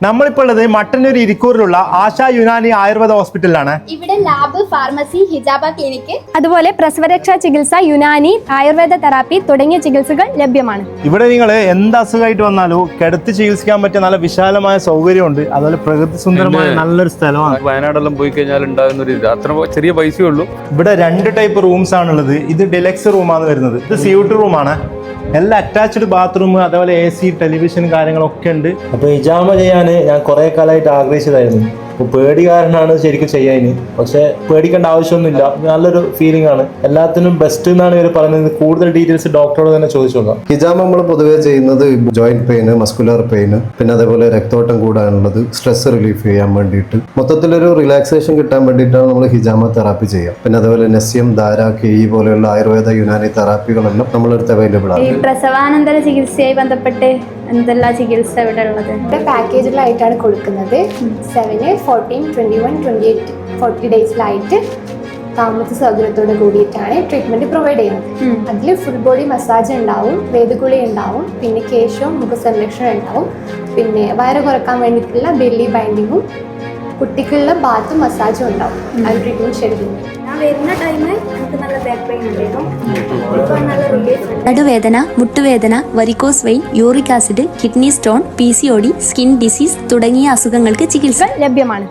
നമ്മളിപ്പോൾ ഉള്ളത് മട്ടന്നൂർ ഇരിക്കൂറിലുള്ള ആശാ യുനാനി ആയുർവേദ ഹോസ്പിറ്റലിലാണ്. ഇവിടെ ലാബ്, ഫാർമസി, ഹിജാബ ക്ലിനിക്ക്, അതുപോലെ പ്രസവരക്ഷാ ചികിത്സ, യുനാനി, ആയുർവേദ തെറാപ്പി തുടങ്ങിയ ചികിത്സകൾ ലഭ്യമാണ്. ഇവിടെ നിങ്ങൾ എന്ത് അസുഖമായിട്ട് വന്നാലും കിടത്തി ചികിത്സിക്കാൻ പറ്റിയ നല്ല വിശാലമായ സൗകര്യമുണ്ട്. അതുപോലെ പ്രകൃതി സുന്ദരമായ നല്ലൊരു സ്ഥലമാണ്. വയനാടെല്ലാം പോയി കഴിഞ്ഞാൽ ഉണ്ടാകുന്ന ഒരു അത്ര ചെറിയ പൈസയേ ഉള്ളൂ. ഇവിടെ 2 ടൈപ്പ് റൂംസ് ആണുള്ളത്. ഇത് ഡിലക്സ് റൂമാണ് വരുന്നത്. ഇത് സ്യൂട്ട് റൂമാണ്. എല്ലാം അറ്റാച്ച്ഡ് ബാത്റൂം, അതേപോലെ AC, ടെലിവിഷൻ കാര്യങ്ങളൊക്കെ ഉണ്ട്. അപ്പോൾ ഹിജാമ ചെയ്യാൻ ഞാൻ കുറേ കാലമായിട്ട് ആഗ്രഹിച്ചതായിരുന്നു. അപ്പോൾ പേടി കാരണമാണ് ശരിക്കും ചെയ്യാൻ. പക്ഷെ പേടിക്കേണ്ട ആവശ്യമൊന്നുമില്ല. നല്ലൊരു ഫീലിംഗ് ആണ്. എല്ലാത്തിനും ബെസ്റ്റ് എന്നാണ് ഇവർ പറയുന്നത്. കൂടുതൽ ഡീറ്റെയിൽസ് ഡോക്ടറോട് തന്നെ ചോദിച്ചോളാം. ഹിജാമ നമ്മൾ പൊതുവേ ചെയ്യുന്നത് ജോയിന്റ് പെയിന്, മസ്കുലർ പെയിന്, പിന്നെ അതേപോലെ രക്തോട്ടം കൂടാനുള്ളത്, സ്ട്രെസ് റിലീഫ് ചെയ്യാൻ വേണ്ടിയിട്ട്, മൊത്തത്തിലൊരു റിലാക്സേഷൻ കിട്ടാൻ വേണ്ടിയിട്ടാണ് നമ്മൾ ഹിജാമ തെറാപ്പി ചെയ്യുക. പിന്നെ അതേപോലെ നെസ്യം, ധാര, കെയി പോലെയുള്ള ആയുർവേദ യുനാനി തെറാപ്പികളെല്ലാം നമ്മളടുത്ത് അവൈലബിൾ ആണ്. പ്രസവാനന്തര ചികിത്സയായി ബന്ധപ്പെട്ട് എന്തെല്ലാം ചികിത്സ ഇവിടെ ഉള്ളത്? ഇവിടെ പാക്കേജുകളായിട്ടാണ് കൊടുക്കുന്നത്. 7, 14, 21, 28, 40 ഡേയ്സിലായിട്ട് താമസ സൗകര്യത്തോട് കൂടിയിട്ടാണ് ട്രീറ്റ്മെന്റ് പ്രൊവൈഡ് ചെയ്യുന്നത്. അതിൽ ഫുൾ ബോഡി മസാജ് ഉണ്ടാവും, വേദഗുളി ഉണ്ടാവും, പിന്നെ കേശവും മുഖസംരക്ഷണം ഉണ്ടാവും, പിന്നെ വയറ് കുറക്കാൻ വേണ്ടിയിട്ടുള്ള ബെല്ലി ബൈൻഡിങ്ങും, കുട്ടിക്കുള്ള ബാത്തും മസാജും ഉണ്ടാവും. അത് ട്രീറ്റ്മെന്റ് ഷെഡ്യൂൾ. നടുവേദന, മുട്ടുവേദന, varicose vein, uric acid, kidney stone, PCOD, skin disease തുടങ്ങിയ അസുഖങ്ങൾക്ക് ചികിത്സ ലഭ്യമാണ്.